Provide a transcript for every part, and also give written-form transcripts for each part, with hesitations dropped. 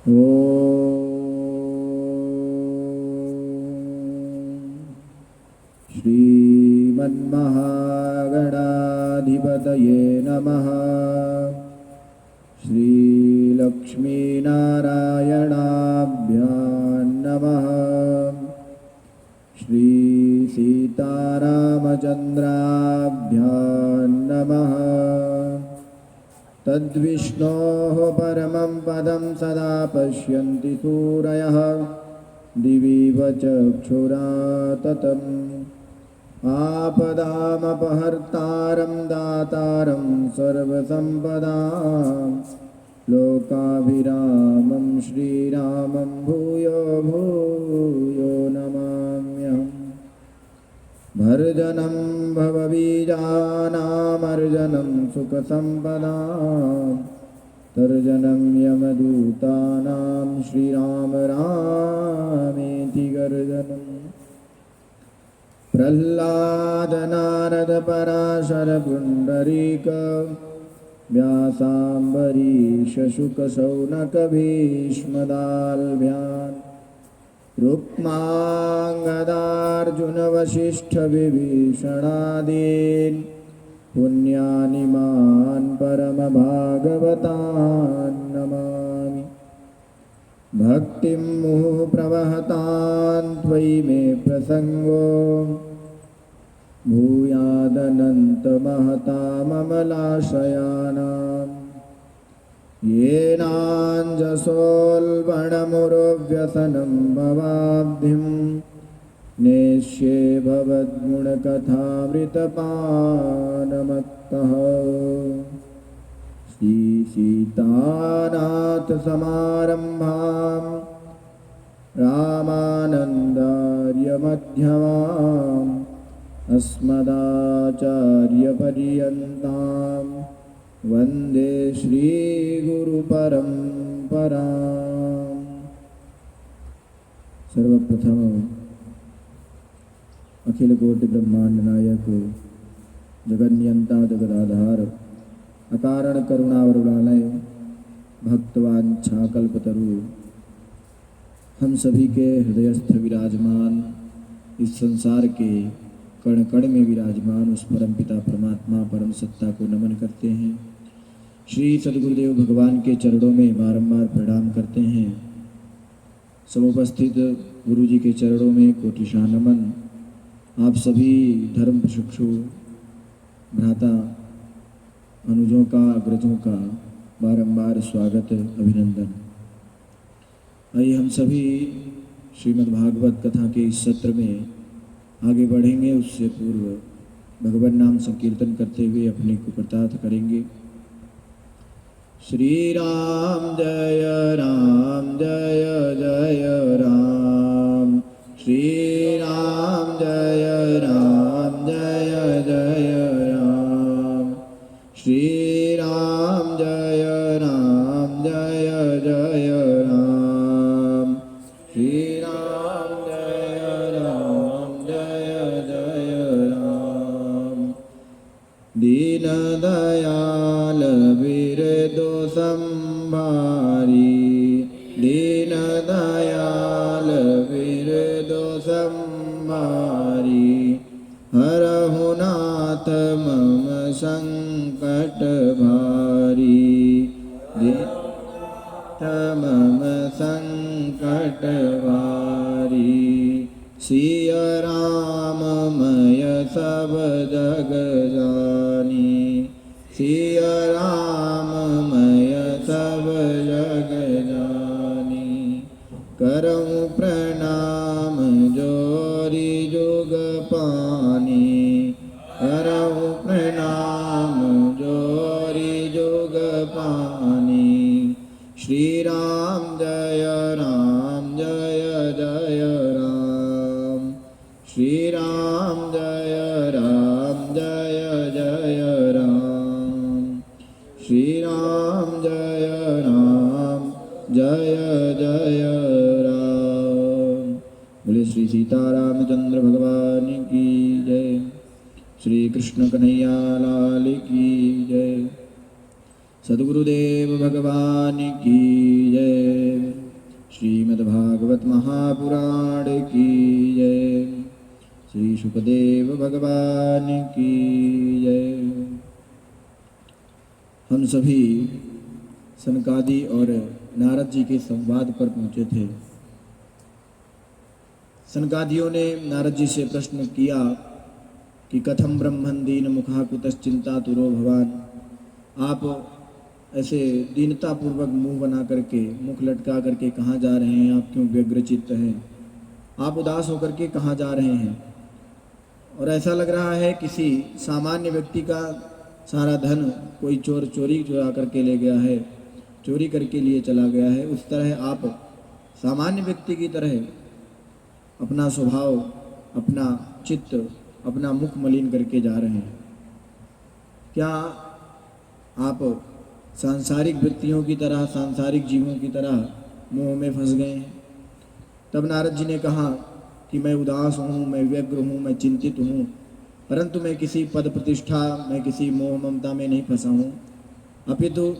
श्रीमन्महागणाधिपतये नमः। श्रीलक्ष्मीनारायणाभ्यां नमः। श्रीसीतारामचन्द्राभ्यां नमः। तद्विष्णोः परमं पदं सदा पश्यन्ति सूरयः दिवीव चक्षुरा ततम् आपदामपहर्तारं दातारं सर्वसम्पदां लोकाभिरामं श्रीरामं भूयो भूयो नमाम्यहम्। भर्जनं भवबीजानामर्जनं सुखसम्पदां तर्जनं यमदूतानां श्रीराम रामेति गर्जनम्। प्रह्लाद नारद पराशर पुण्डरीक व्यासाम्बरीश शुक शौनक भीष्मदाल्भ्यान् रुक्माङ्गदार्जुन वसिष्ठ विभीषणादीन् पुण्यानि मान् परमभागवतान् नमामि। भक्तिं मुहुः प्रवहतां त्वयि मे प्रसङ्गो भूयादनन्तमहताममलाशयानां येनाञ्जसोल्बणमुरुव्यसनं भवाब्धिं नेष्ये भवद्गुणकथामृतपानमत्तः। श्रीसीतानाथसमारम्भां रामानन्दार्यमध्यमाम् अस्मदाचार्यपर्यन्तां वन्दे श्रीगुरुपरम्पराम्। सर्वप्रथम अखिल कोटि ब्रह्मांड नायक जगन्यंता जगदाधार अकारण करुणावरुणालय भक्तवांछा कल्पतरु हम सभी के हृदयस्थ विराजमान इस संसार के कण कण में विराजमान उस परम पिता परमात्मा परम सत्ता को नमन करते हैं। श्री सद्गुरुदेव भगवान के चरणों में बारंबार प्रणाम करते हैं। समुपस्थित गुरु जी के चरणों में कोटिशाह नमन। आप सभी धर्म प्रशिक्षु भ्राता अनुजों का अग्रजों का बारंबार स्वागत अभिनंदन। आइए हम सभी श्रीमद् भागवत कथा के इस सत्र में आगे बढ़ेंगे। उससे पूर्व भगवान नाम संकीर्तन करते हुए अपने को कृतार्थ करेंगे। श्री राम जय जय राम। श्री राम जय जय राम। श्री राम जय जय राम। श्री राम जय जय राम। दीन दयाल बिरदो संभारी। दीन दयाल बिरदो संभारी। हरहु नाथ मम संकट भारी। मम संकट भारी। सिय राम मय सब जग जानी। सिय राम मय सब जग जानी। करऊं प्रणाम जोरी जुग पानी। करऊं प्रणाम जोरी जुग पानी। श्री राम जय जय राम। श्री राम जय जय राम। श्री राम जय जय राम। बोले श्री सीतारामचंद्र भगवान की जय। श्री कृष्ण कन्हैया लाल की जय। सद्गुरुदेव भगवान की जय। श्रीमद्भागवत महापुराण की जय। श्री शुकदेव भगवान की जय। हम सभी सनकादि और नारद जी के संवाद पर पहुँचे थे। सनकादियों ने नारद जी से प्रश्न किया कि कथम ब्रह्मन् दीन मुखा कुतश्चिंता तुरो भवान। आप ऐसे दीनता पूर्वक मुंह बना करके, मुख लटका करके कहाँ जा रहे हैं? आप क्यों व्यग्रचित्त हैं? आप उदास होकर के कहाँ जा रहे हैं? और ऐसा लग रहा है किसी सामान्य व्यक्ति का सारा धन कोई चोर चोरी चुरा करके ले गया है, चोरी करके लिए चला गया है। उस तरह आप सामान्य व्यक्ति की तरह अपना स्वभाव, अपना चित्त, अपना मुख मलिन करके जा रहे हैं। क्या आप सांसारिक व्यक्तियों की तरह, सांसारिक जीवों की तरह मोह में फंस गए हैं? तब नारद जी ने कहा कि मैं उदास हूँ, मैं व्यग्र हूँ, मैं चिंतित हूँ, परंतु मैं किसी पद प्रतिष्ठा, मैं किसी मोह ममता में नहीं फंसा हूँ। अपितु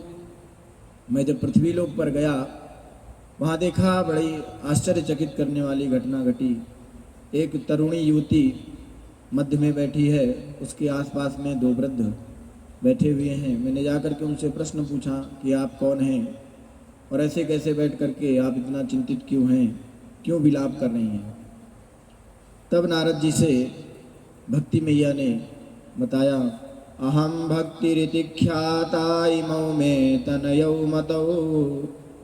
मैं जब पृथ्वी लोक पर गया, वहाँ देखा बड़ी आश्चर्यचकित करने वाली घटना घटी। एक तरुणी युवती मध्य में बैठी है, उसके आसपास में दो वृद्ध बैठे हुए हैं। मैंने जाकर के उनसे प्रश्न पूछा कि आप कौन हैं और ऐसे कैसे बैठ करके आप इतना चिंतित क्यों हैं, क्यों विलाप कर रही हैं? तब नारद जी से भक्ति मैया ने बताया, अहम भक्तिरिति ख्याता इमौ मे तनयौ मतौ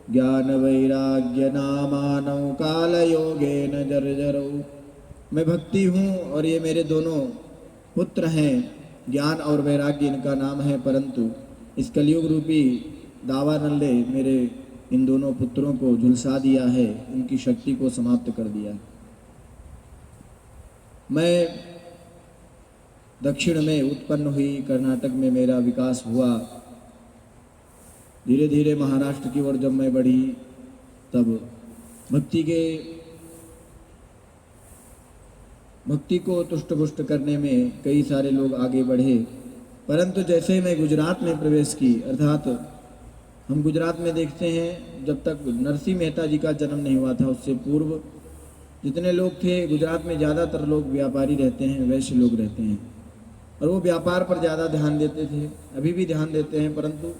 ज्ञान वैराग्य नामानौ काल योगेन जर्जरौ। मैं भक्ति हूँ और ये मेरे दोनों पुत्र हैं, ज्ञान और वैराग्य इनका नाम है, परंतु इस कलयुग रूपी दावानल ने मेरे इन दोनों पुत्रों को झुलसा दिया है, इनकी शक्ति को समाप्त कर दिया है। मैं दक्षिण में उत्पन्न हुई, कर्नाटक में मेरा विकास हुआ, धीरे धीरे महाराष्ट्र की ओर जब मैं बढ़ी, तब भक्ति को तुष्ट पुष्ट करने में कई सारे लोग आगे बढ़े। परंतु जैसे मैं गुजरात में प्रवेश की, अर्थात हम गुजरात में देखते हैं जब तक नरसिंह मेहता जी का जन्म नहीं हुआ था, उससे पूर्व जितने लोग थे, गुजरात में ज़्यादातर लोग व्यापारी रहते हैं, वैश्य लोग रहते हैं, और वो व्यापार पर ज़्यादा ध्यान देते थे, अभी भी ध्यान देते हैं। परंतु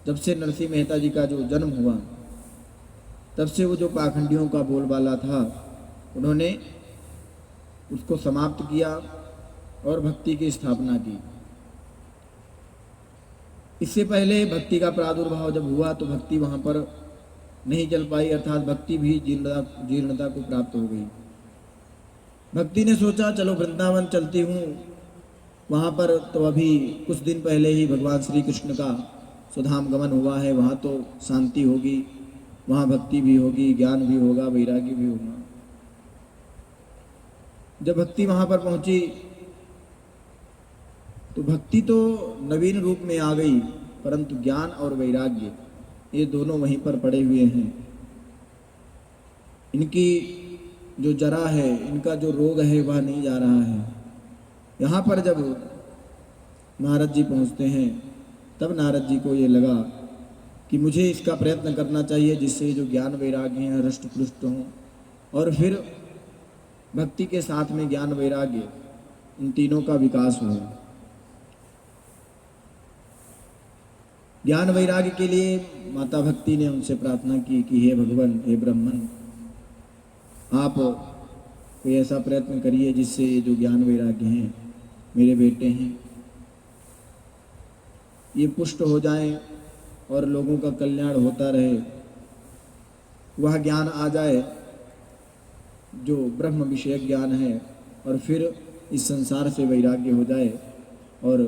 जब से नरसिंह मेहता जी का जो जन्म हुआ, तब से वो जो पाखंडियों का बोलबाला था, उन्होंने उसको समाप्त किया और भक्ति की स्थापना की। इससे पहले भक्ति का प्रादुर्भाव जब हुआ तो भक्ति वहाँ पर नहीं चल पाई, अर्थात भक्ति भी जीर्णता को प्राप्त हो गई। भक्ति ने सोचा चलो वृंदावन चलती हूँ, वहाँ पर तो अभी कुछ दिन पहले ही भगवान श्री कृष्ण का सुधाम गमन हुआ है, वहाँ तो शांति होगी, वहाँ भक्ति भी होगी, ज्ञान भी होगा, वैराग्य भी होगा। जब भक्ति वहाँ पर पहुँची तो भक्ति तो नवीन रूप में आ गई, परंतु ज्ञान और वैराग्य ये दोनों वहीं पर पड़े हुए हैं। इनकी जो जरा है, इनका जो रोग है, वह नहीं जा रहा है। यहाँ पर जब नारद जी पहुँचते हैं, तब नारद जी को ये लगा कि मुझे इसका प्रयत्न करना चाहिए जिससे जो ज्ञान वैराग्य हैं हृष्ट पुष्ट हों, और फिर भक्ति के साथ में ज्ञान वैराग्य, इन तीनों का विकास हो। ज्ञान वैराग्य के लिए माता भक्ति ने उनसे प्रार्थना की कि हे भगवान, हे ब्रह्मन, आप कोई ऐसा प्रयत्न करिए जिससे ये जो ज्ञान वैराग्य हैं, मेरे बेटे हैं, ये पुष्ट हो जाएं और लोगों का कल्याण होता रहे। वह ज्ञान आ जाए जो ब्रह्म विषयक ज्ञान है, और फिर इस संसार से वैराग्य हो जाए और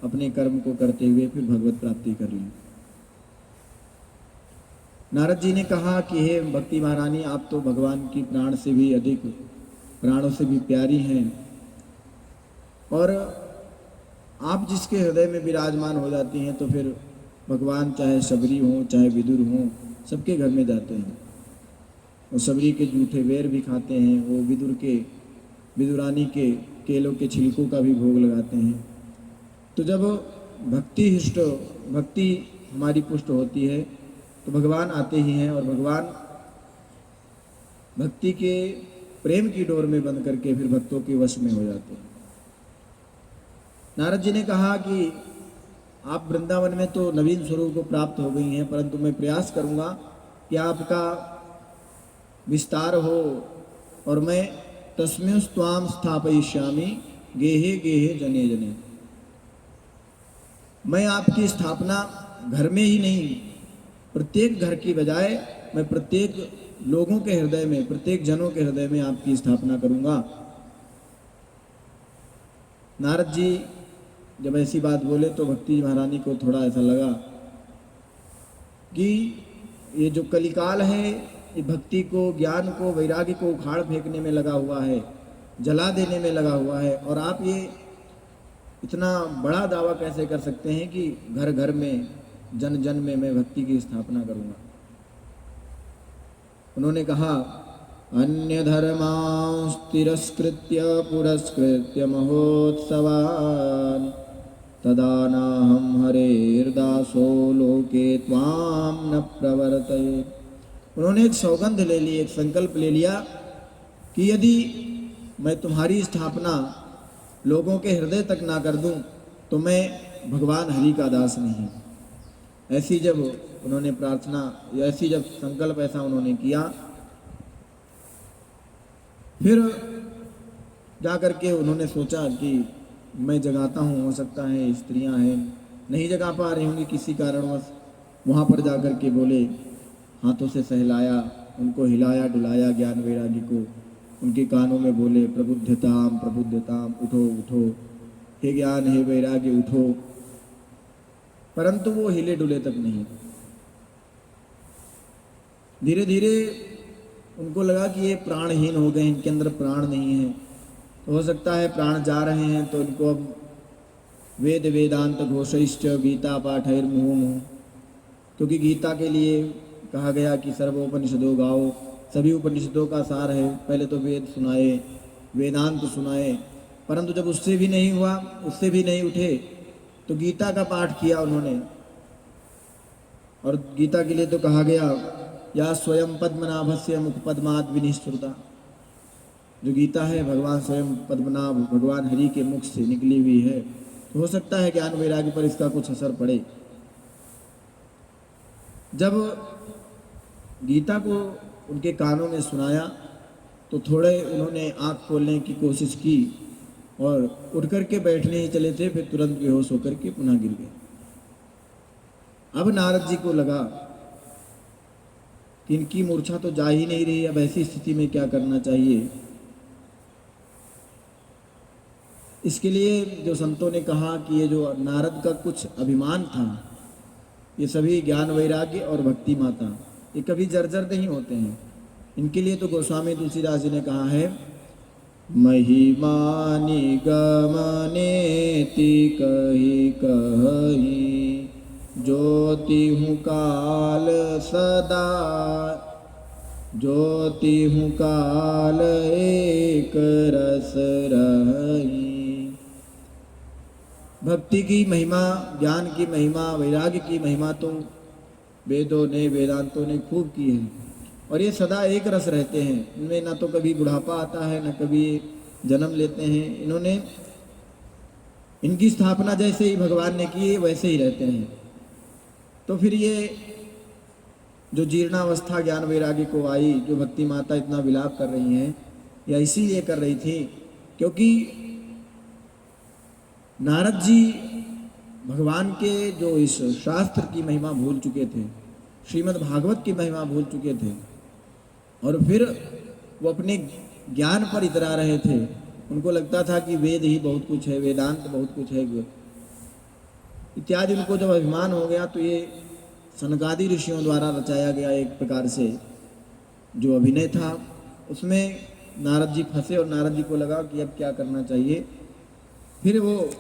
अपने कर्म को करते हुए फिर भगवत प्राप्ति कर लें। नारद जी ने कहा कि हे भक्ति महारानी, आप तो भगवान की प्राण से भी अधिक, प्राणों से भी प्यारी हैं, और आप जिसके हृदय में विराजमान हो जाती हैं तो फिर भगवान चाहे शबरी हों, चाहे विदुर हों, सबके घर में जाते हैं। वो शबरी के जूठे वेर भी खाते हैं, वो विदुरानी के केलों के छिलकों का भी भोग लगाते हैं। तो जब भक्ति हमारी पुष्ट होती है तो भगवान आते ही हैं, और भगवान भक्ति के प्रेम की डोर में बंध करके फिर भक्तों के वश में हो जाते हैं। नारद जी ने कहा कि आप वृंदावन में तो नवीन स्वरूप को प्राप्त हो गई हैं, परंतु मैं प्रयास करूंगा कि आपका विस्तार हो और मैं तस्मिंस्त्वाम स्थापयिष्यामि गेहे गेहे जने जने। मैं आपकी स्थापना घर में ही नहीं, प्रत्येक घर की बजाय मैं प्रत्येक लोगों के हृदय में, प्रत्येक जनों के हृदय में आपकी स्थापना करूंगा। नारद जी जब ऐसी बात बोले तो भक्ति महारानी को थोड़ा ऐसा लगा कि ये जो कलिकाल है ये भक्ति को, ज्ञान को, वैराग्य को उखाड़ फेंकने में लगा हुआ है, जला देने में लगा हुआ है, और आप ये इतना बड़ा दावा कैसे कर सकते हैं कि घर घर में, जन जन में मैं भक्ति की स्थापना करूंगा। उन्होंने कहा अन्य धर्मांस तिरस्कृत्य पुरस्कृत्य महोत्सवान् तदा नाहं हरेर्दासो लोके त्वाम न प्रवर्तयेत्। उन्होंने एक सौगंध ले ली, एक संकल्प ले लिया कि यदि मैं तुम्हारी स्थापना लोगों के हृदय तक ना कर दूं तो मैं भगवान हरि का दास नहीं। ऐसी जब उन्होंने प्रार्थना, ऐसी जब संकल्प ऐसा उन्होंने किया, फिर जाकर के उन्होंने सोचा कि मैं जगाता हूँ, हो सकता है स्त्रियां हैं नहीं जगा पा रही होंगी किसी कारणवश। वहाँ पर जाकर के बोले, हाथों से सहलाया, उनको हिलाया डुलाया ज्ञान वैरागी को, उनके कानों में बोले प्रबुद्धताम प्रबुद्धताम, उठो उठो हे ज्ञान हे वैराग्य उठो। परंतु वो हिले डुले तक नहीं। धीरे धीरे उनको लगा कि ये प्राणहीन हो गए, इनके अंदर प्राण नहीं है। तो हो सकता है प्राण जा रहे हैं तो इनको अब वेद वेदांत घोषैश्च गीता पाठैर मुहुर्मुहुः, क्योंकि गीता के लिए कहा गया कि सर्वोपनिषदों गाओ, सभी उपनिषदों का सार है। पहले तो वेद सुनाए, वेदांत सुनाए, परंतु जब उससे भी नहीं हुआ, उससे भी नहीं उठे, तो गीता का पाठ किया उन्होंने। और गीता के लिए तो कहा गया या स्वयं पद्मनाभस्य मुख पद्माद विनिश्रुता। जो गीता है भगवान स्वयं पद्मनाभ, भगवान हरि के मुख से निकली हुई है। तो हो सकता है ज्ञान वैराग्य पर इसका कुछ असर पड़े। जब गीता को उनके कानों में सुनाया तो थोड़े उन्होंने आँख खोलने की कोशिश की और उठ कर के बैठने ही चले थे, फिर तुरंत बेहोश होकर के पुनः गिर गए। अब नारद जी को लगा कि इनकी मूर्छा तो जा ही नहीं रही, अब ऐसी स्थिति में क्या करना चाहिए। इसके लिए जो संतों ने कहा कि ये जो नारद का कुछ अभिमान था, ये सभी ज्ञान वैराग्य और भक्ति माता ये कभी जर्जर नहीं होते हैं। इनके लिए तो गोस्वामी तुलसीदास जी ने कहा है, महिमानि गमनेति कही कही ज्योति हूँ काल सदा, ज्योति हूँ काल एक रस रही। भक्ति की महिमा, ज्ञान की महिमा, वैराग्य की महिमा तो वेदों ने, वेदांतों ने खूब की है, और ये सदा एक रस रहते हैं। इनमें ना तो कभी बुढ़ापा आता है, ना कभी जन्म लेते हैं। इन्होंने, इनकी स्थापना जैसे ही भगवान ने की है वैसे ही रहते हैं। तो फिर ये जो जीर्णावस्था ज्ञान वैराग्य को आई, जो भक्ति माता इतना विलाप कर रही हैं, या इसीलिए कर रही थी क्योंकि नारद जी भगवान के जो इस शास्त्र की महिमा भूल चुके थे, श्रीमद् भागवत की महिमा भूल चुके थे, और फिर वो अपने ज्ञान पर इतरा रहे थे। उनको लगता था कि वेद ही बहुत कुछ है, वेदांत बहुत कुछ है इत्यादि। उनको जब अभिमान हो गया तो ये सनकादि ऋषियों द्वारा रचाया गया एक प्रकार से जो अभिनय था, उसमें नारद जी फंसे और नारद जी को लगा कि अब क्या करना चाहिए। फिर वो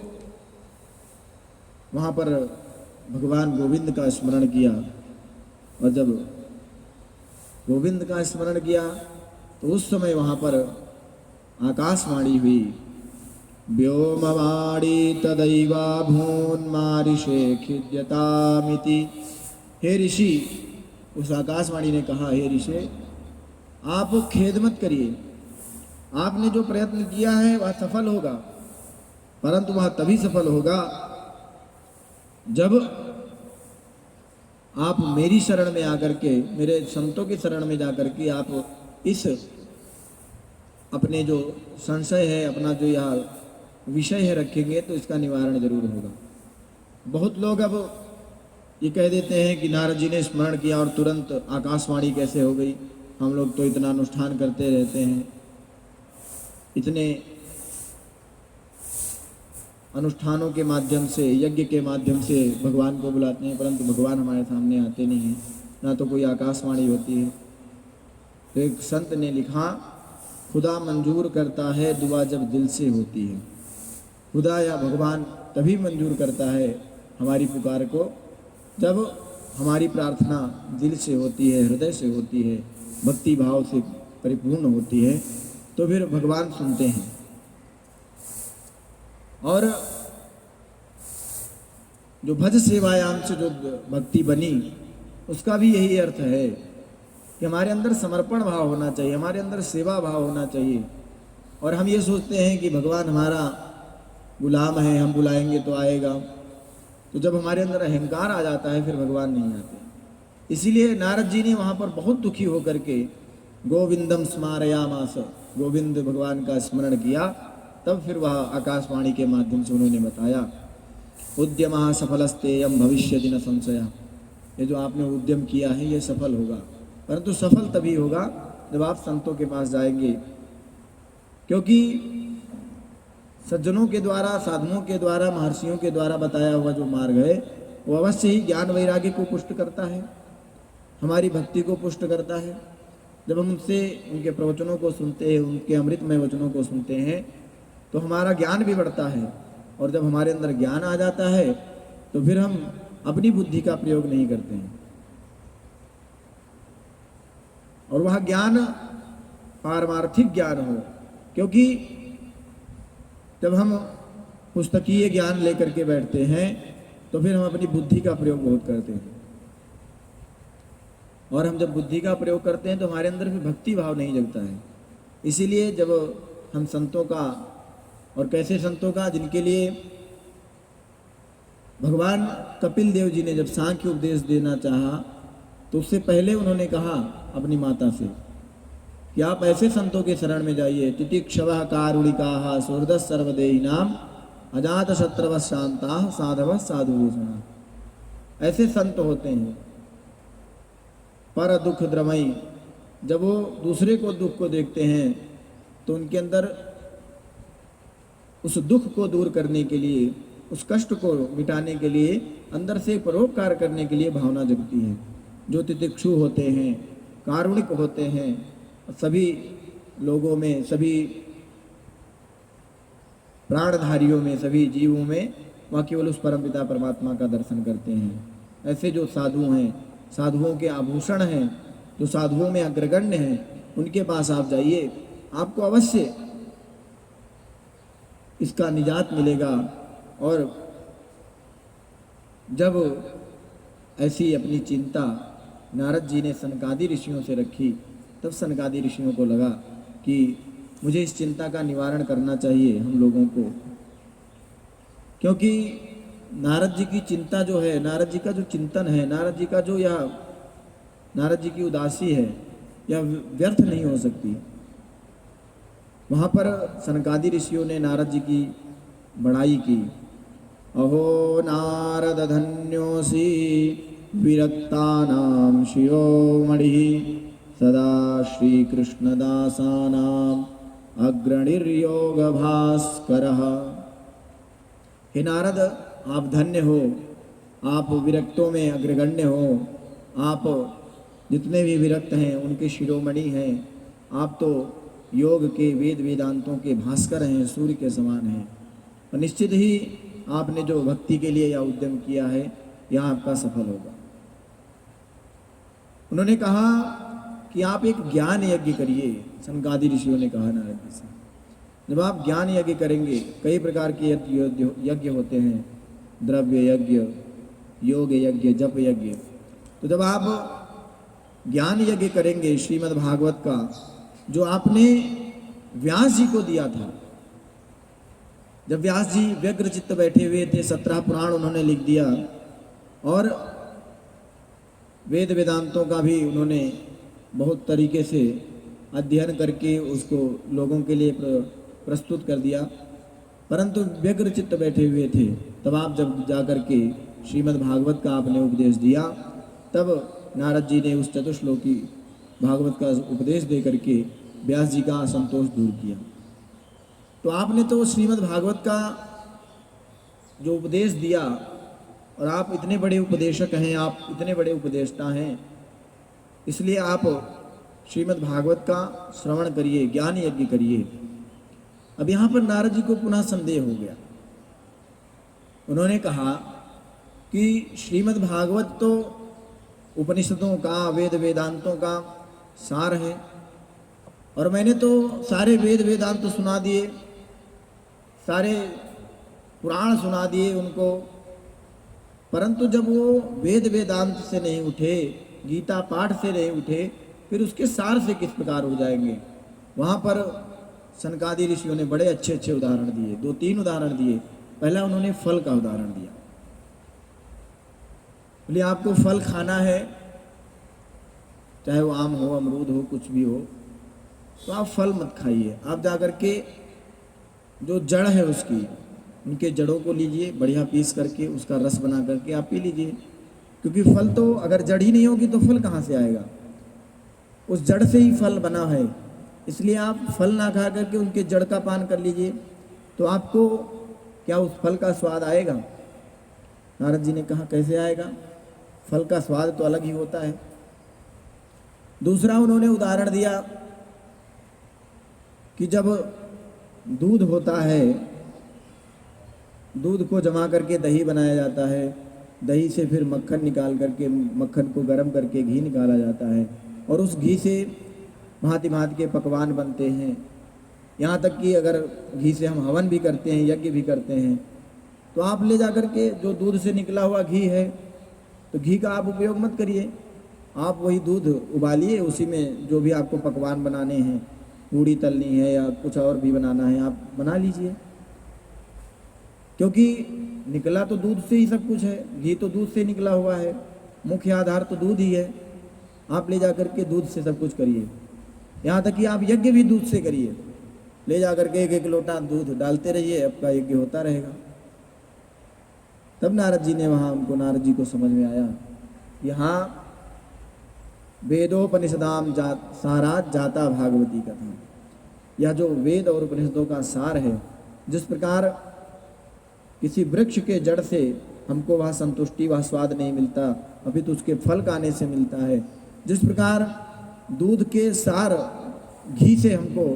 वहाँ पर भगवान गोविंद का स्मरण किया, और जब गोविंद का स्मरण किया तो उस समय वहाँ पर आकाशवाणी हुई, व्योमवाणी तदैवा भून्मारिषे खिद्यतामिति। हे ऋषि, उस आकाशवाणी ने कहा, हे ऋषि आप खेद मत करिए, आपने जो प्रयत्न किया है वह सफल होगा, परंतु वह तभी सफल होगा जब आप मेरी शरण में आकर के, मेरे संतों की शरण में जाकर के आप इस अपने जो संशय है, अपना जो यह विषय है रखेंगे तो इसका निवारण जरूर होगा। बहुत लोग अब ये कह देते हैं कि नारद जी ने स्मरण किया और तुरंत आकाशवाणी कैसे हो गई, हम लोग तो इतना अनुष्ठान करते रहते हैं, इतने अनुष्ठानों के माध्यम से, यज्ञ के माध्यम से भगवान को बुलाते हैं, परंतु भगवान हमारे सामने आते नहीं हैं, ना तो कोई आकाशवाणी होती है। तो एक संत ने लिखा, खुदा मंजूर करता है दुआ जब दिल से होती है। खुदा या भगवान तभी मंजूर करता है हमारी पुकार को जब हमारी प्रार्थना दिल से होती है, हृदय से होती है, भक्ति भाव से परिपूर्ण होती है, तो फिर भगवान सुनते हैं। और जो भज सेवायाम से जो भक्ति बनी, उसका भी यही अर्थ है कि हमारे अंदर समर्पण भाव होना चाहिए, हमारे अंदर सेवा भाव होना चाहिए। और हम ये सोचते हैं कि भगवान हमारा गुलाम है, हम बुलाएंगे तो आएगा, तो जब हमारे अंदर अहंकार आ जाता है फिर भगवान नहीं आते। इसीलिए नारद जी ने वहाँ पर बहुत दुखी होकर के गोविंदम स्मारयामास, गोविंद भगवान का स्मरण किया, तब फिर वह आकाशवाणी के माध्यम से उन्होंने बताया, उद्यमः सफलस्तेयं भविष्यति न संशयः। ये जो आपने उद्यम किया है ये सफल होगा, परंतु सफल तभी होगा जब आप संतों के पास जाएंगे, क्योंकि सज्जनों के द्वारा, साधुओं के द्वारा, महर्षियों के द्वारा बताया हुआ जो मार्ग है वो अवश्य ही ज्ञान वैराग्य को पुष्ट करता है, हमारी भक्ति को पुष्ट करता है। जब हम उनसे, उनके प्रवचनों को सुनते हैं, उनके अमृतमय वचनों को सुनते हैं, तो हमारा ज्ञान भी बढ़ता है। और जब हमारे अंदर ज्ञान आ जाता है तो फिर हम अपनी बुद्धि का प्रयोग नहीं करते हैं, और वह ज्ञान पारमार्थिक ज्ञान हो। क्योंकि जब हम पुस्तकीय ज्ञान लेकर के बैठते हैं तो फिर हम अपनी बुद्धि का प्रयोग बहुत करते हैं, और हम जब बुद्धि का प्रयोग करते हैं तो हमारे अंदर भी भक्ति भाव नहीं जगता है। इसीलिए जब हम संतों का, और कैसे संतों का, जिनके लिए भगवान कपिल देव जी ने जब सांख्य उपदेश देना चाहा तो उससे पहले उन्होंने कहा अपनी माता से कि आप ऐसे संतों के शरण में जाइए, तितिक्षवः कारुणिकाः सुहृदः सर्वदेहिनां अजात शत्रवः शान्ताः साधवः साधुभूषणाः। ऐसे संत होते हैं पर दुख द्रमयी, जब वो दूसरे को दुख को देखते हैं तो उनके अंदर उस दुख को दूर करने के लिए, उस कष्ट को मिटाने के लिए, अंदर से परोपकार करने के लिए भावना जगती है। जो तितिक्षु होते हैं, कारुणिक होते हैं, सभी लोगों में, सभी प्राणधारियों में, सभी जीवों में वह केवल उस परमपिता परमात्मा का दर्शन करते हैं। ऐसे जो साधु हैं, साधुओं के आभूषण हैं, जो साधुओं में अग्रगण्य हैं, उनके पास आप जाइए, आपको अवश्य इसका निजात मिलेगा। और जब ऐसी अपनी चिंता नारद जी ने सनकादि ऋषियों से रखी, तब सनकादि ऋषियों को लगा कि मुझे इस चिंता का निवारण करना चाहिए हम लोगों को, क्योंकि नारद जी की चिंता जो है, नारद जी का जो चिंतन है, नारद जी का जो यह, नारद जी की उदासी है, यह व्यर्थ नहीं हो सकती। वहाँ पर सनकादि ऋषियों ने नारद जी की बड़ाई की। अहो नारद धन्योसी विरक्तानां शिरोमणिः सदा श्री कृष्णदासानां अग्रणिर्योग भास्करः। हे नारद, आप धन्य हो, आप विरक्तों में अग्रगण्य हो, आप जितने भी विरक्त हैं उनके शिरोमणि हैं, आप तो योग के, वेद वेदांतों के भास्कर हैं, सूर्य के समान हैं। और निश्चित ही आपने जो भक्ति के लिए यह उद्यम किया है, यह आपका सफल होगा। उन्होंने कहा कि आप एक ज्ञान यज्ञ करिए। सनकादि ऋषियों ने कहा नारद जी से, जब आप ज्ञान यज्ञ करेंगे, कई प्रकार के यज्ञ होते हैं, द्रव्य यज्ञ, योग यज्ञ, जप यज्ञ, तो जब आप ज्ञान यज्ञ करेंगे श्रीमद् भागवत का, जो आपने व्यास जी को दिया था। जब व्यास जी व्यग्र चित्त बैठे हुए थे, 17 पुराण उन्होंने लिख दिया और वेद वेदांतों का भी उन्होंने बहुत तरीके से अध्ययन करके उसको लोगों के लिए प्रस्तुत कर दिया, परंतु व्यग्र चित्त बैठे हुए थे। तब आप जब जाकर के श्रीमद् भागवत का आपने उपदेश दिया, तब नारद जी ने उस चतुश्लोकी भागवत का उपदेश दे करके व्यास जी का असंतोष दूर किया। तो आपने तो श्रीमद् भागवत का जो उपदेश दिया, और आप इतने बड़े उपदेशक हैं, आप इतने बड़े उपदेष्टा हैं, इसलिए आप श्रीमद् भागवत का श्रवण करिए, ज्ञान यज्ञ करिए। अब यहाँ पर नारद जी को पुनः संदेह हो गया। उन्होंने कहा कि श्रीमद् भागवत तो उपनिषदों का, वेद वेदांतों का सार है, और मैंने तो सारे वेद वेदांत तो सुना दिए, सारे पुराण सुना दिए उनको, परंतु जब वो वेद वेदांत से नहीं उठे, गीता पाठ से नहीं उठे, फिर उसके सार से किस प्रकार हो जाएंगे। वहाँ पर सनकादि ऋषियों ने बड़े अच्छे अच्छे उदाहरण दिए, 2-3 उदाहरण दिए। पहला उन्होंने फल का उदाहरण दिया, बोले आपको फल खाना है, चाहे वो आम हो, अमरूद हो, कुछ भी हो, तो आप फल मत खाइए। आप जाकर के जो जड़ है उसकी, उनके जड़ों को लीजिए, बढ़िया पीस करके उसका रस बना करके आप पी लीजिए, क्योंकि फल तो अगर जड़ ही नहीं होगी तो फल कहाँ से आएगा। उस जड़ से ही फल बना है, इसलिए आप फल ना खा करके उनके जड़ का पान कर लीजिए, तो आपको क्या उस फल का स्वाद आएगा। नारद जी ने कहा कैसे आएगा, फल का स्वाद तो अलग ही होता है। दूसरा उन्होंने उदाहरण दिया कि जब दूध होता है, दूध को जमा करके दही बनाया जाता है, दही से फिर मक्खन निकाल करके, मक्खन को गर्म करके घी निकाला जाता है, और उस घी से भांति भांति के पकवान बनते हैं। यहाँ तक कि अगर घी से हम हवन भी करते हैं, यज्ञ भी करते हैं, तो आप ले जा कर के जो दूध से निकला हुआ घी है, तो घी का आप उपयोग मत करिए, आप वही दूध उबालिए, उसी में जो भी आपको पकवान बनाने हैं, पूड़ी तलनी है या कुछ और भी बनाना है, आप बना लीजिए, क्योंकि निकला तो दूध से ही सब कुछ है, घी तो दूध से निकला हुआ है, मुख्य आधार तो दूध ही है। आप ले जा कर के दूध से सब कुछ करिए, यहाँ तक कि आप यज्ञ भी दूध से करिए, ले जा कर के 1-1 लोटा दूध डालते रहिए, आपका यज्ञ होता रहेगा। तब नारद जी ने वहाँ, उनको नारद जी को समझ में आया, यहाँ वेदोपनिषदाम सारात जाता भागवती कथा, यह जो वेद और उपनिषदों का सार है, जिस प्रकार किसी वृक्ष के जड़ से हमको वह संतुष्टि, वह स्वाद नहीं मिलता, अभी तो उसके फल का आने से मिलता है, जिस प्रकार दूध के सार घी से हमको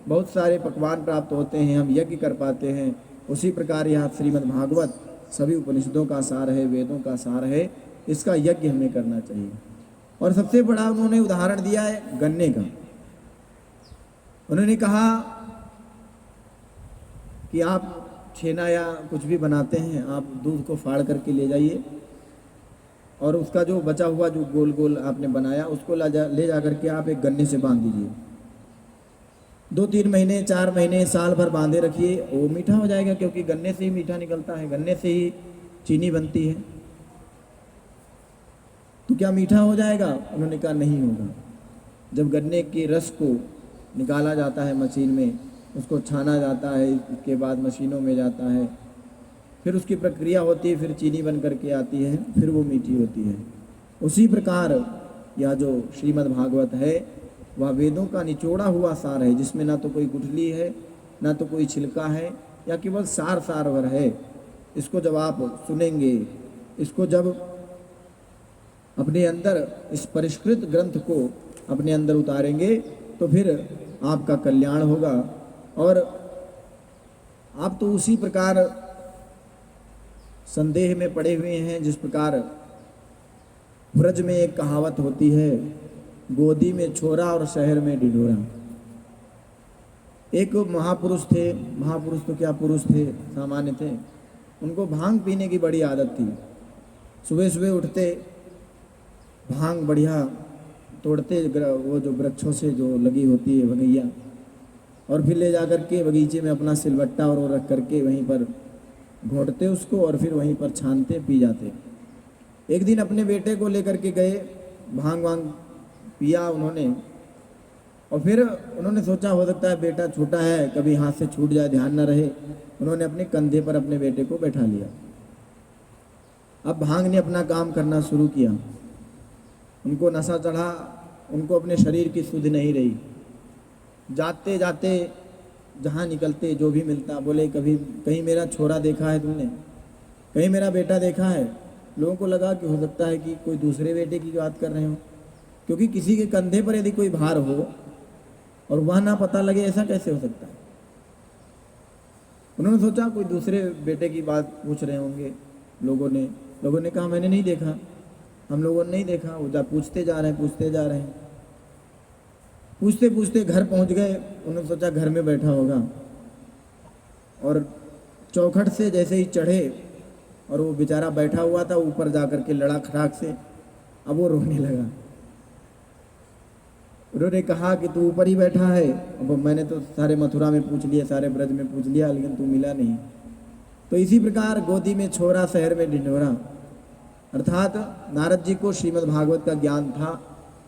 बहुत सारे पकवान प्राप्त होते हैं, हम यज्ञ कर पाते हैं, उसी प्रकार यह श्रीमद् भागवत सभी उपनिषदों का सार है, वेदों का सार है, इसका यज्ञ हमें करना चाहिए। और सबसे बड़ा उन्होंने उदाहरण दिया है गन्ने का। उन्होंने कहा कि आप छेना या कुछ भी बनाते हैं, आप दूध को फाड़ करके ले जाइए, और उसका जो बचा हुआ जो गोल गोल आपने बनाया, उसको ले जा करके आप एक गन्ने से बांध दीजिए, 2-3 महीने, 4 महीने, साल भर बांधे रखिए, वो मीठा हो जाएगा, क्योंकि गन्ने से ही मीठा निकलता है, गन्ने से ही चीनी बनती है। तो क्या मीठा हो जाएगा? उन्होंने कहा नहीं होगा। जब गन्ने के रस को निकाला जाता है मशीन में, उसको छाना जाता है, इसके बाद मशीनों में जाता है, फिर उसकी प्रक्रिया होती है, फिर चीनी बन करके आती है, फिर वो मीठी होती है। उसी प्रकार यह जो श्रीमद् भागवत है, वह वेदों का निचोड़ा हुआ सार है, जिसमें ना तो कोई गुठली है, ना तो कोई छिलका है, या केवल सार भर है। इसको जब आप सुनेंगे, इसको जब अपने अंदर, इस परिष्कृत ग्रंथ को अपने अंदर उतारेंगे, तो फिर आपका कल्याण होगा। और आप तो उसी प्रकार संदेह में पड़े हुए हैं, जिस प्रकार ब्रज में एक कहावत होती है, गोदी में छोरा और शहर में ढिढोरा। एक महापुरुष थे, महापुरुष तो क्या पुरुष थे, सामान्य थे, उनको भांग पीने की बड़ी आदत थी। सुबह सुबह उठते, भांग बढ़िया तोड़ते वो जो वृक्षों से जो लगी होती है बगैया, और फिर ले जा कर के बगीचे में अपना सिलबट्टा और वो रख करके वहीं पर घोंटते उसको और फिर वहीं पर छानते पी जाते। एक दिन अपने बेटे को लेकर के गए, भांग वांग पिया उन्होंने, और फिर उन्होंने सोचा हो सकता है बेटा छोटा है, कभी हाथ से छूट जाए, ध्यान न रहे। उन्होंने अपने कंधे पर अपने बेटे को बैठा लिया। अब भांग ने अपना काम करना शुरू किया। उनको नशा चढ़ा, उनको अपने शरीर की सुध नहीं रही। जाते जाते जहाँ निकलते जो भी मिलता बोले, कभी कहीं मेरा छोरा देखा है तुमने, कहीं मेरा बेटा देखा है। लोगों को लगा कि हो सकता है कि कोई दूसरे बेटे की बात कर रहे हो, क्योंकि किसी के कंधे पर यदि कोई भार हो और वह ना पता लगे, ऐसा कैसे हो सकता है। उन्होंने सोचा कोई दूसरे बेटे की बात पूछ रहे होंगे लोगों ने कहा मैंने नहीं देखा, हम लोगों ने नहीं देखा। वो पूछते जा रहे हैं, पूछते पूछते घर पहुंच गए। उन्होंने सोचा घर में बैठा होगा, और चौखट से जैसे ही चढ़े और वो बेचारा बैठा हुआ था, ऊपर जा कर के लड़ा खटाक से। अब वो रोने लगा। उन्होंने कहा कि तू ऊपर ही बैठा है। अब मैंने तो सारे मथुरा में पूछ लिया, सारे ब्रज में पूछ लिया, लेकिन तू मिला नहीं। तो इसी प्रकार गोदी में छोरा शहर में ढिंढोरा, अर्थात नारद जी को श्रीमद् भागवत का ज्ञान था,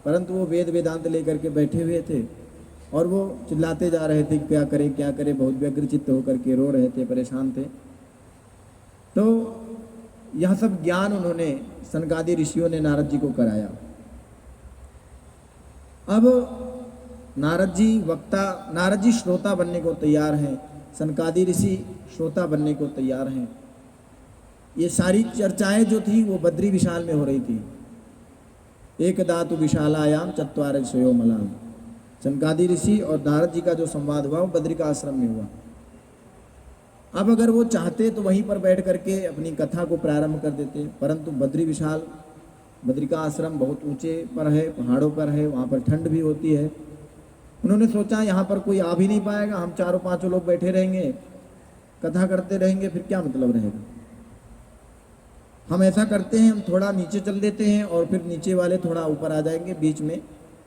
परंतु वो वेद वेदांत लेकर के बैठे हुए थे और वो चिल्लाते जा रहे थे क्या करें, बहुत व्यग्रचित्त होकर के रो रहे थे, परेशान थे। तो यह सब ज्ञान उन्होंने सनकादि ऋषियों ने नारद जी को कराया। अब नारद जी श्रोता बनने को तैयार हैं, सनकादि ऋषि श्रोता बनने को तैयार हैं। ये सारी चर्चाएं जो थी वो बद्री विशाल में हो रही थी। एक दातु विशालायाम चत्वार ऋषयो मलाम। सनकादि ऋषि और नारद जी का जो संवाद हुआ वो बद्रिका आश्रम में हुआ। अब अगर वो चाहते तो वहीं पर बैठ करके अपनी कथा को प्रारंभ कर देते, परंतु बद्रिका आश्रम बहुत ऊंचे पर है, पहाड़ों पर है, वहाँ पर ठंड भी होती है। उन्होंने सोचा यहाँ पर कोई आ भी नहीं पाएगा, हम चारों पांचों लोग बैठे रहेंगे, कथा करते रहेंगे, फिर क्या मतलब रहेगा। हम ऐसा करते हैं, हम थोड़ा नीचे चल देते हैं और फिर नीचे वाले थोड़ा ऊपर आ जाएंगे, बीच में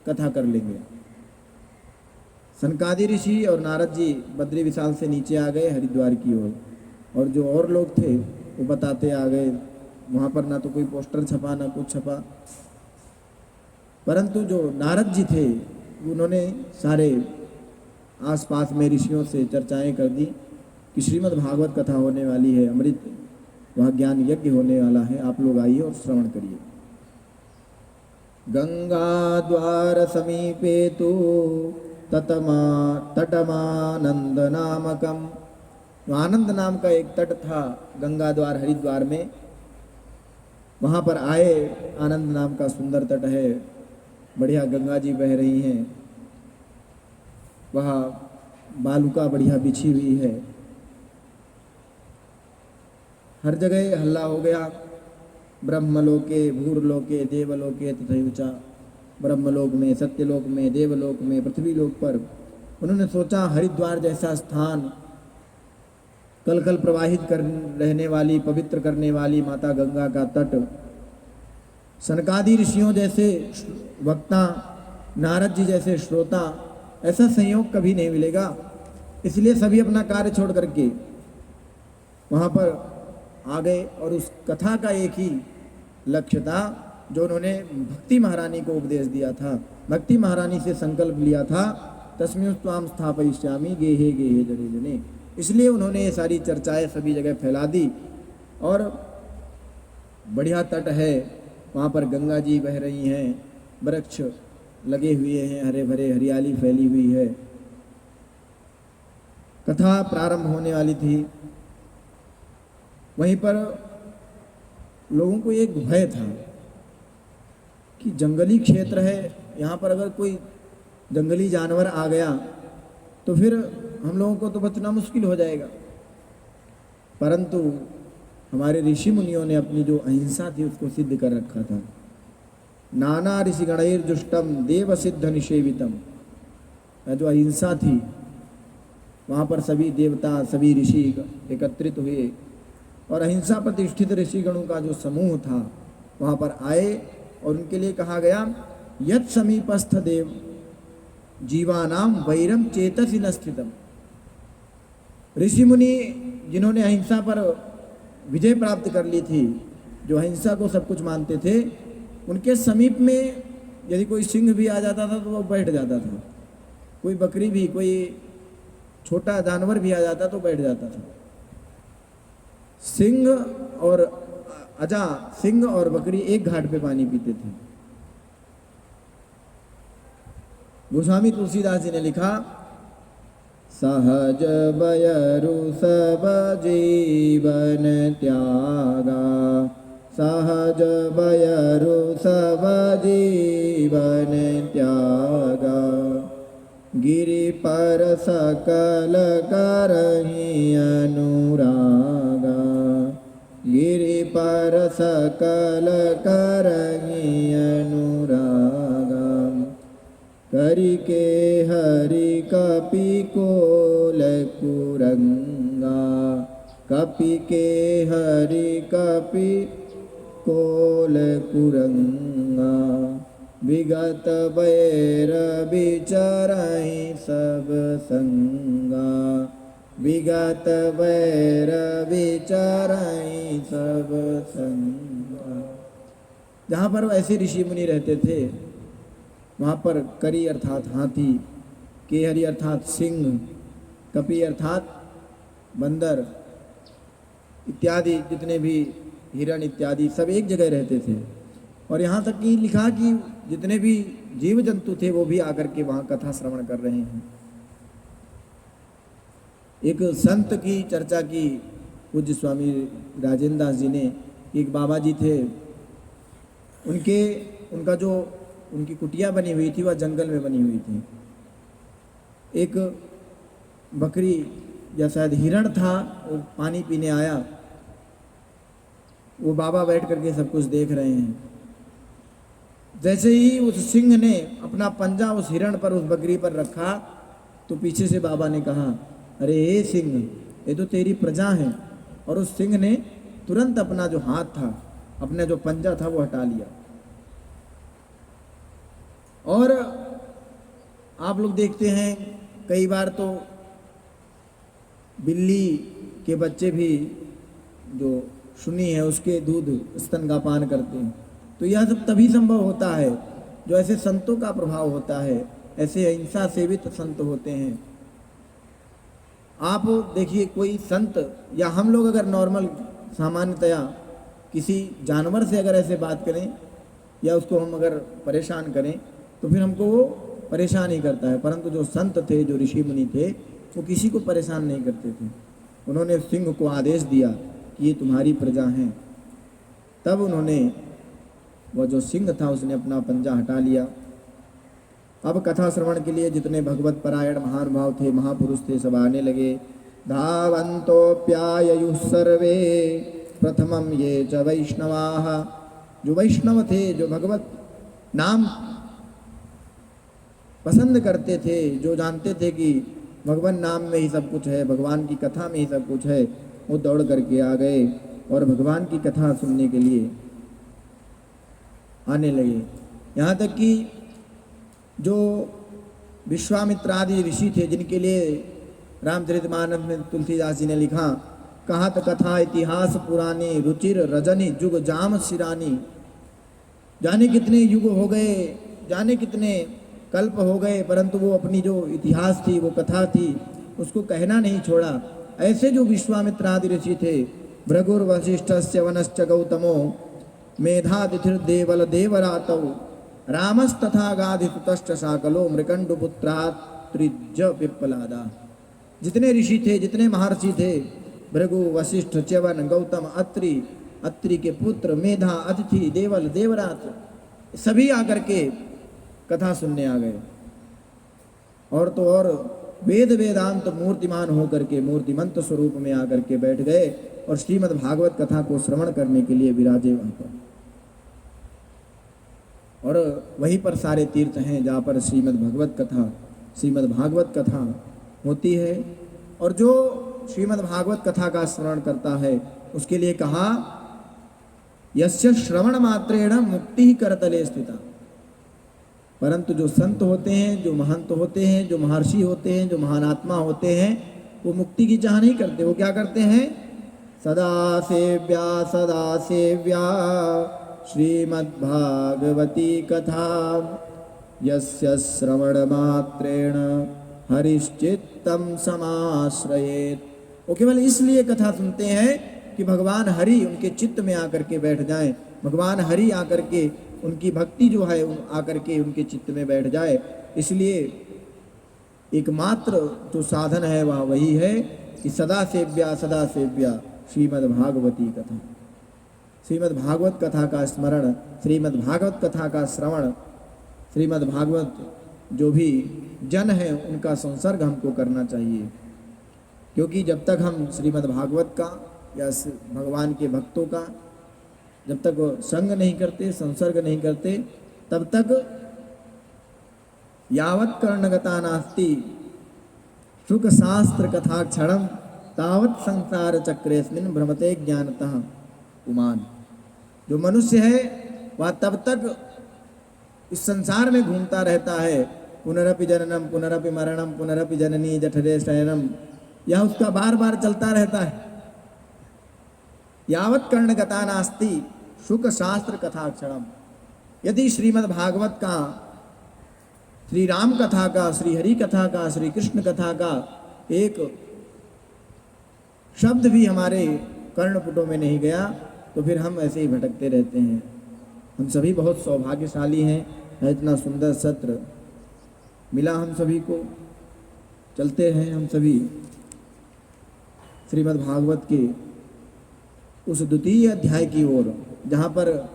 कथा कर लेंगे। सनकादि ऋषि और नारद जी बद्री विशाल से नीचे आ गए हरिद्वार की ओर, और जो और लोग थे वो बताते आ गए। वहाँ पर ना तो कोई पोस्टर छपा ना कुछ छपा, परंतु जो नारद जी थे उन्होंने सारे आसपास में ऋषियों से चर्चाएं कर दी कि श्रीमद् भागवत कथा होने वाली है, अमृत वह ज्ञान यज्ञ होने वाला है, आप लोग आइए और श्रवण करिए। गंगा द्वार समीपे तो तटमानंद नामकम। आनंद नाम का एक तट था गंगा द्वार हरिद्वार में, वहाँ पर आए। आनंद नाम का सुंदर तट है, बढ़िया गंगा जी बह रही हैं, वहाँ बालुका बढ़िया बिछी हुई है। हर जगह हल्ला हो गया, ब्रह्मलोके भूरलोके देवलोके तथैवच। ब्रह्मलोक में, सत्यलोक में, देवलोक में, पृथ्वी लोक पर। उन्होंने सोचा हरिद्वार जैसा स्थान, कल कल प्रवाहित कर रहने वाली, पवित्र करने वाली माता गंगा का तट, सनकादि ऋषियों जैसे वक्ता, नारद जी जैसे श्रोता, ऐसा संयोग कभी नहीं मिलेगा। इसलिए सभी अपना कार्य छोड़ करके वहाँ पर आ गए। और उस कथा का एक ही लक्ष्य था जो उन्होंने भक्ति महारानी को उपदेश दिया था। भक्ति महारानी से संकल्प लिया था, तस्मिन् त्वां स्थापयिष्यामि गेहे गेहे जने जने। इसलिए उन्होंने ये सारी चर्चाएं सभी जगह फैला दी। और बढ़िया तट है, वहाँ पर गंगा जी बह रही हैं, वृक्ष लगे हुए हैं, हरे भरे, हरियाली फैली हुई है। कथा प्रारंभ होने वाली थी। वहीं पर लोगों को एक भय था कि जंगली क्षेत्र है, यहाँ पर अगर कोई जंगली जानवर आ गया तो फिर हम लोगों को तो बचना मुश्किल हो जाएगा। परंतु हमारे ऋषि मुनियों ने अपनी जो अहिंसा थी उसको सिद्ध कर रखा था। नाना ऋषि गणैर्जुष्टम देव सिद्ध निषेवितम। जो अहिंसा थी, वहाँ पर सभी देवता, सभी ऋषि एकत्रित हुए और अहिंसा प्रतिष्ठित ऋषिगणों का जो समूह था वहाँ पर आए। और उनके लिए कहा गया यत् समीपस्थ देव जीवानाम वैरम चेतसि न स्थितम। ऋषि मुनि जिन्होंने अहिंसा पर विजय प्राप्त कर ली थी, जो अहिंसा को सब कुछ मानते थे, उनके समीप में यदि कोई सिंह भी आ जाता था तो वो बैठ जाता था, कोई बकरी भी, कोई छोटा जानवर भी आ जाता तो बैठ जाता था। सिंह और अजा, सिंह और बकरी एक घाट पे पानी पीते थे। गोस्वामी तुलसीदास जी ने लिखा, सहज बयरु सब जीवन त्यागा, सहज बयरु सब जीवन त्यागा, गिरि पर सकल करहि अनुरागा, गिरि पर सकल करहि अनुरागा, करि के हरि कपि कोल कुरंगा, कपि के हरि कपि कोल कुरंगा, विगत बैर विचरहि सब संगा, विगत बैर विचरहि सब संगा। जहाँ पर ऐसे ऋषि मुनि रहते थे वहाँ पर करी अर्थात हाथी, केहरी अर्थात सिंह, कपि अर्थात बंदर इत्यादि जितने भी हिरण इत्यादि सब एक जगह रहते थे। और यहाँ तक कि लिखा कि जितने भी जीव जंतु थे वो भी आकर के वहाँ कथा श्रवण कर रहे हैं। एक संत की चर्चा की पूज्य स्वामी राजेंद्र दास जी ने, एक बाबा जी थे, उनका जो उनकी कुटिया बनी हुई थी वह जंगल में बनी हुई थी। एक बकरी या शायद हिरण था, वो पानी पीने आया, वो बाबा बैठ करके सब कुछ देख रहे हैं। जैसे ही उस सिंह ने अपना पंजा उस हिरण पर, उस बकरी पर रखा तो पीछे से बाबा ने कहा, अरे हे सिंह, ये तो तेरी प्रजा है। और उस सिंह ने तुरंत अपना जो हाथ था, अपना जो पंजा था वो हटा लिया। और आप लोग देखते हैं कई बार तो बिल्ली के बच्चे भी जो शुनी है उसके दूध स्तन का पान करते हैं। तो यह सब तभी संभव होता है जो ऐसे संतों का प्रभाव होता है, ऐसे अहिंसा सेवित संत होते हैं। आप देखिए कोई संत या हम लोग अगर नॉर्मल सामान्यतया किसी जानवर से अगर ऐसे बात करें या उसको हम अगर परेशान करें तो फिर हमको वो परेशान ही करता है। परंतु जो संत थे, जो ऋषि मुनि थे, वो किसी को परेशान नहीं करते थे। उन्होंने सिंह को आदेश दिया कि ये तुम्हारी प्रजा हैं। तब उन्होंने, वह जो सिंह था उसने अपना पंजा हटा लिया। अब कथा श्रवण के लिए जितने भगवत परायण महानुभाव थे, महापुरुष थे, सब आने लगे। धावन्तोऽप्याययुः सर्वे प्रथमं ये च वैष्णवाः। जो वैष्णव थे, जो भगवत नाम पसंद करते थे, जो जानते थे कि भगवान नाम में ही सब कुछ है, भगवान की कथा में ही सब कुछ है, वो दौड़ करके आ गए और भगवान की कथा सुनने के लिए आने लगे। यहाँ तक कि जो विश्वामित्र आदि ऋषि थे, जिनके लिए रामचरितमानस में तुलसीदास जी ने लिखा, कहत कथा इतिहास पुरानी, रुचिर रजनी जुग जाम सिरानी। जाने कितने युग हो गए, जाने कितने कल्प हो गए, परंतु वो अपनी जो इतिहास थी, वो कथा थी, उसको कहना नहीं छोड़ा। ऐसे जो विश्वामित्र आदि ऋषि थे, भृगुर वशिष्ठस्य वनश्च गौतमो मेधातिथिर्देवल देवरातौ रामस्तथा गाधिसुतश्च शाकलो मृकंडुपुत्रात् त्रिज पिप्पलादा। जितने ऋषि थे, जितने महर्षि थे, भृगु, वशिष्ठ, च्यवन, गौतम, अत्रि, अत्रि के पुत्र, मेधा, अतिथि, देवल, देवरात, सभी आकर के कथा सुनने आ गए। और तो और वेद वेदांत मूर्तिमान होकर के मूर्तिमंत स्वरूप में आकर के बैठ गए और श्रीमद् भागवत कथा को श्रवण करने के लिए विराजे वहां पर। और वहीं पर सारे तीर्थ हैं जहाँ पर श्रीमद् भगवत कथा, श्रीमद् भागवत कथा होती है। और जो श्रीमद् भागवत कथा का श्रवण करता है उसके लिए कहा, यस्य श्रवण मात्रेण मुक्ति करतले स्थिता। परंतु जो संत होते हैं, जो महंत होते हैं, जो महर्षि होते हैं, जो महान आत्मा होते हैं, वो मुक्ति की चाह नहीं करते। वो क्या करते हैं? सदा सेव्या श्रीमद्भागवती कथा यस्य श्रवण मात्रेण हरिश्चित्तम समाश्रयेत। वो केवल इसलिए कथा सुनते हैं कि भगवान हरि उनके चित्त में आकर के बैठ जाएं, भगवान हरि आकर के उनकी भक्ति जो है आकर के उनके चित्त में बैठ जाए। इसलिए एकमात्र जो साधन है वह वही है कि सदा सेव्या श्रीमद् भागवती कथा, श्रीमद् भागवत कथा का स्मरण, श्रीमद् भागवत कथा का श्रवण, श्रीमद् भागवत जो भी जन है उनका संसर्ग हमको करना चाहिए। क्योंकि जब तक हम श्रीमद् भागवत का या भगवान के भक्तों का जब तक संग नहीं करते, संसर्ग नहीं करते, तब तक यावत् कर्णगता नास्ति सुख शास्त्र कथा क्षणम तावत् संसार चक्रेस्मिन् भ्रमते ज्ञानतः पुमान। जो मनुष्य है वह तब तक इस संसार में घूमता रहता है, पुनरपि जननम पुनरपि मरणम पुनरपि जननी जठरे शयनम, यह उसका बार बार चलता रहता है। यावत् कर्णगता नास्ति सुख शास्त्र कथा क्षणम। यदि श्रीमद् भागवत का, श्री राम कथा का, श्री हरि कथा का, श्री कृष्ण कथा का एक शब्द भी हमारे कर्णपुटों में नहीं गया तो फिर हम ऐसे ही भटकते रहते हैं। हम सभी बहुत सौभाग्यशाली हैं, इतना सुंदर सत्र मिला हम सभी को। चलते हैं हम सभी श्रीमद् भागवत के उस द्वितीय अध्याय की ओर जहाँ पर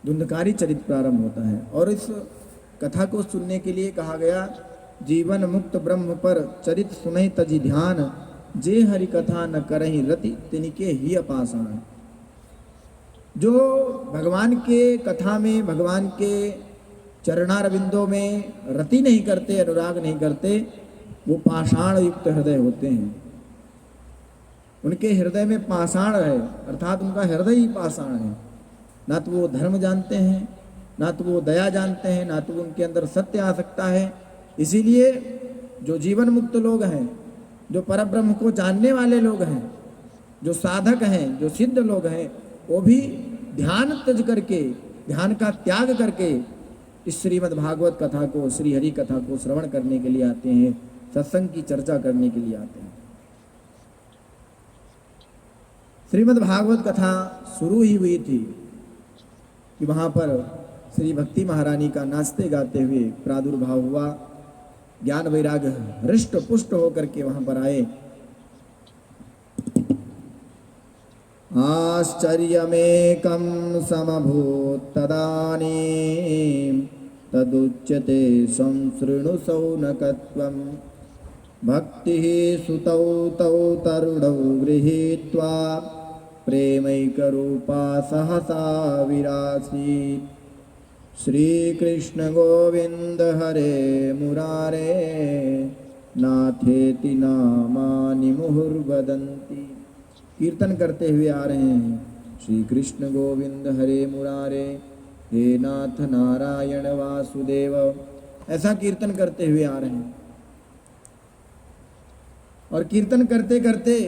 धुंधकारी चरित प्रारंभ होता है। और इस कथा को सुनने के लिए कहा गया, जीवन मुक्त ब्रह्म पर चरित सुनहि तजि ध्यान, जे हरि कथा न करहि रति तिनके ही अपाषाण। जो भगवान के कथा में, भगवान के चरणारविंदों में रति नहीं करते, अनुराग नहीं करते, वो पाषाण युक्त हृदय होते हैं। उनके हृदय में पाषाण है, अर्थात उनका हृदय ही पाषाण है। ना तो वो धर्म जानते हैं, ना तो वो दया जानते हैं, ना तो उनके अंदर सत्य आ सकता है। इसीलिए जो जीवन मुक्त लोग हैं, जो परब्रह्म को जानने वाले लोग हैं, जो साधक हैं, जो सिद्ध लोग हैं, वो भी ध्यान त्यज करके, ध्यान का त्याग करके इस श्रीमद् भागवत कथा को, श्री हरि कथा को श्रवण करने के लिए आते हैं, सत्संग की चर्चा करने के लिए आते हैं। श्रीमद् भागवत कथा शुरू ही हुई थी कि वहाँ पर श्री भक्ति महारानी का नाचते गाते हुए प्रादुर्भाव हुआ। ज्ञान वैराग्य हृष्ट पुष्ट होकर के वहाँ पर आए। आश्चर्यमेकं समभूत् तदानीं तदुच्यते संसृणु सौनकत्वं, भक्तिः सुतौ तौ तरुणौ गृहीत्वा प्रेमैकरूपा सहसा विरासीत्। श्रीकृष्ण गोविंद हरे मुरारे नाथेति नामानि मुहुर्वदन्ति। कीर्तन करते हुए आ रहे हैं, श्री कृष्ण गोविंद हरे मुरारे, हे नाथ नारायण वासुदेव, ऐसा कीर्तन करते हुए आ रहे हैं। और कीर्तन करते करते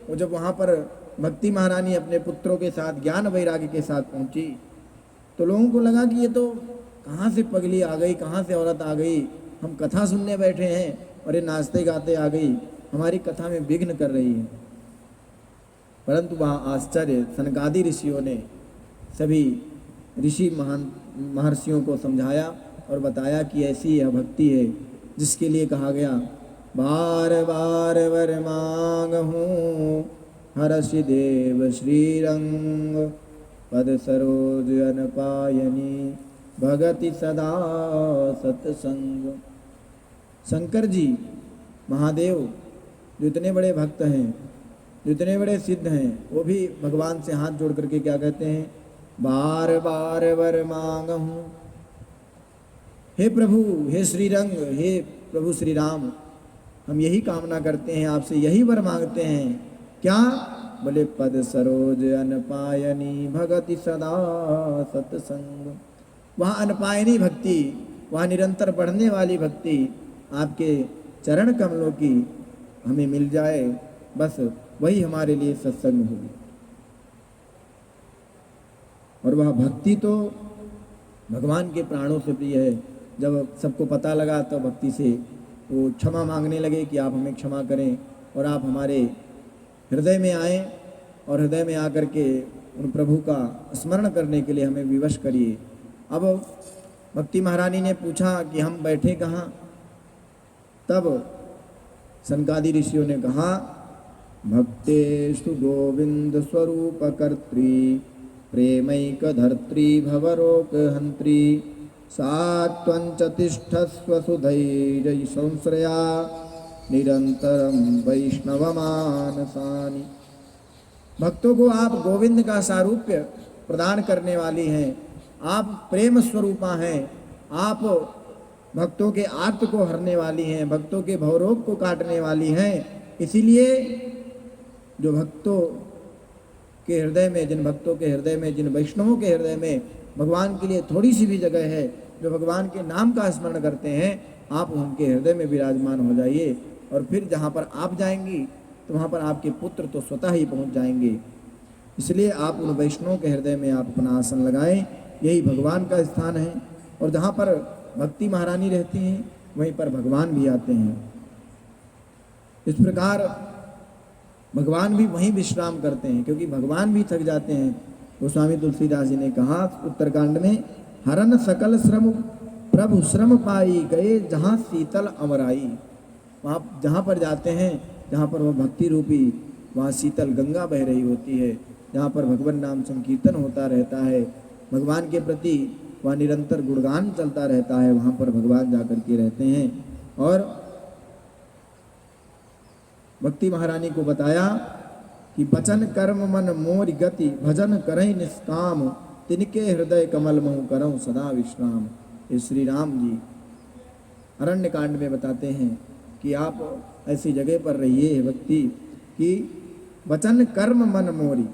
वो जब वहाँ पर भक्ति महारानी अपने पुत्रों के साथ ज्ञान वैराग्य के साथ पहुँची तो लोगों को लगा कि ये तो कहाँ से पगली आ गई, कहाँ से औरत आ गई, हम कथा सुनने बैठे हैं और ये नाचते गाते आ गई, हमारी कथा में विघ्न कर रही है। परंतु वहाँ आश्चर्य, सनकादि ऋषियों ने सभी ऋषि महर्षियों को समझाया और बताया कि ऐसी यह भक्ति है जिसके लिए कहा गया, बार बार वर मांगहूँ हरषि देव श्रीरंग, पद सरोज अनपायनी भगति सदा सत्संग। शंकर जी महादेव जो इतने बड़े भक्त हैं, जो इतने बड़े सिद्ध हैं, वो भी भगवान से हाथ जोड़ करके क्या कहते हैं, बार बार वर मांगहूँ। हे प्रभु, हे श्रीरंग, हे प्रभु श्री राम, हम यही कामना करते हैं, आपसे यही वर मांगते हैं। क्या? बोले पद सरोज अनपायनी भगति सदा सत्संग। वहाँ अनपायनी भक्ति, वहाँ निरंतर बढ़ने वाली भक्ति आपके चरण कमलों की हमें मिल जाए, बस वही हमारे लिए सत्संग होगी। और वह भक्ति तो भगवान के प्राणों से प्रिय है। जब सबको पता लगा तो भक्ति से वो क्षमा मांगने लगे कि आप हमें क्षमा करें और आप हमारे हृदय में आए और हृदय में आकर के उन प्रभु का स्मरण करने के लिए हमें विवश करिए। अब भक्ति महारानी ने पूछा कि हम बैठे कहाँ? तब सनकादि ऋषियों ने कहा, भक्तेषु गोविंद स्वरूप कर्त्री प्रेमैक धर्त्री भवरोग हंत्री सात्वंच तिष्ठस्व सुधैर्य संश्रया निरंतरम वैष्णवमानसानि। भक्तों को आप गोविंद का सारूप्य प्रदान करने वाली हैं, आप प्रेम स्वरूपा हैं, आप भक्तों के आर्त को हरने वाली हैं, भक्तों के भवरोग को काटने वाली हैं। इसीलिए जो भक्तों के हृदय में, जिन भक्तों के हृदय में, जिन वैष्णवों के हृदय में भगवान के लिए थोड़ी सी भी जगह है, जो भगवान के नाम का स्मरण करते हैं, आप उनके हृदय में विराजमान हो जाइए। और फिर जहाँ पर आप जाएंगी तो वहाँ पर आपके पुत्र तो स्वतः ही पहुँच जाएंगे। इसलिए आप उन वैष्णवों के हृदय में आप अपना आसन लगाएं, यही भगवान का स्थान है। और जहाँ पर भक्ति महारानी रहती हैं वहीं पर भगवान भी आते हैं। इस प्रकार भगवान भी वहीं विश्राम करते हैं, क्योंकि भगवान भी थक जाते हैं। गोस्वामी तुलसीदास जी ने कहा उत्तरकांड में, हरन सकल श्रम प्रभु श्रम पाई गए जहाँ शीतल अमराई। वहाँ जहाँ पर जाते हैं, जहाँ पर वह भक्ति रूपी वहाँ शीतल गंगा बह रही होती है, जहाँ पर भगवान नाम संकीर्तन होता रहता है, भगवान के प्रति वहाँ निरंतर गुणगान चलता रहता है, वहाँ पर भगवान जाकर के रहते हैं। और भक्ति महारानी को बताया कि वचन कर्म मन मोर गति भजन करई निष्काम तिनके हृदय कमल महु करऊं सदा विश्राम। ये श्री राम जी अरण्य कांड में बताते हैं कि आप ऐसी जगह पर रहिए भक्ति कि वचन कर्म मन मोरी,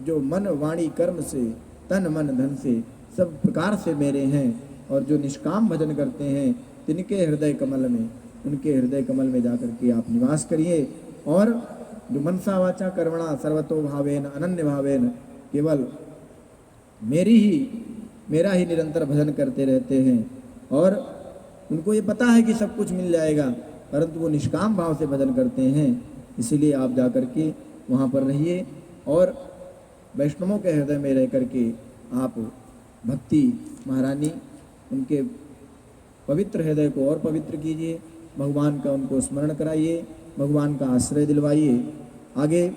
जो मन वाणी कर्म से, तन मन धन से, सब प्रकार से मेरे हैं। और जो निष्काम भजन करते हैं तिनके हृदय कमल में, उनके हृदय कमल में जाकर के आप निवास करिए। और जो मनसा वाचा कर्मणा सर्वतो भावेन अनन्य भावेन, केवल मेरा ही निरंतर भजन करते रहते हैं। और उनको ये पता है कि सब कुछ मिल जाएगा, परंतु वो निष्काम भाव से भजन करते हैं। इसीलिए आप जाकर के वहाँ पर रहिए और वैष्णवों के हृदय में रह करके आप भक्ति महारानी, उनके पवित्र हृदय को और पवित्र कीजिए, भगवान का उनको स्मरण कराइए, भगवान का आश्रय दिलवाइए। आगे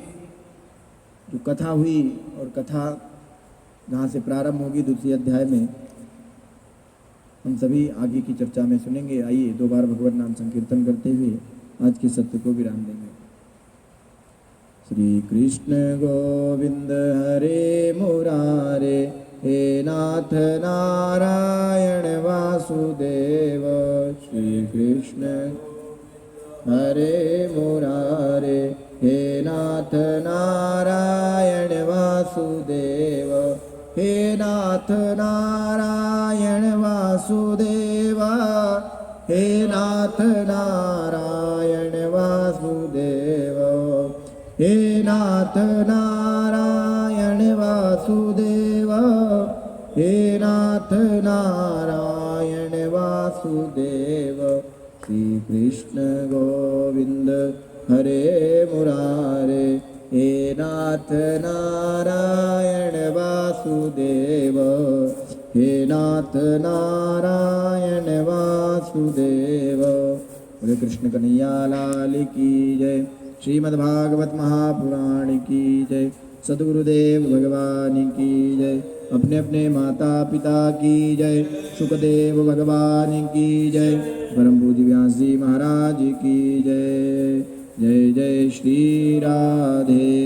जो कथा हुई और कथा जहाँ से प्रारंभ होगी दूसरे अध्याय में, हम सभी आगे की चर्चा में सुनेंगे। आइए दो बार भगवान नाम संकीर्तन करते हुए आज के सत्य को विराम देंगे। श्री कृष्ण गोविंद हरे मुरारे, हे नाथ नारायण वासुदेव। श्री कृष्ण हरे मुरारे, हे नाथ नारायण वासुदेव। हे नाथ नारायण वासुदेव, हे नाथ नारायण वासुदेव। हे नाथ नारायण वासुदेव, हे नाथ नारायण वासुदेव। श्री कृष्ण गोविंद हरे मुरारे, हे नाथ नारायण वासुदेव। हे नाथ नारायण वासुदेव। बोले कृष्ण कन्हैया लाल की जय। श्रीमद्भागवत महापुराण की जय। सद्गुरुदेव भगवान की जय। अपने अपने माता पिता की जय। सुखदेव भगवान की जय। परम पूज्य व्यास जी महाराज की जय। जय जय श्री राधे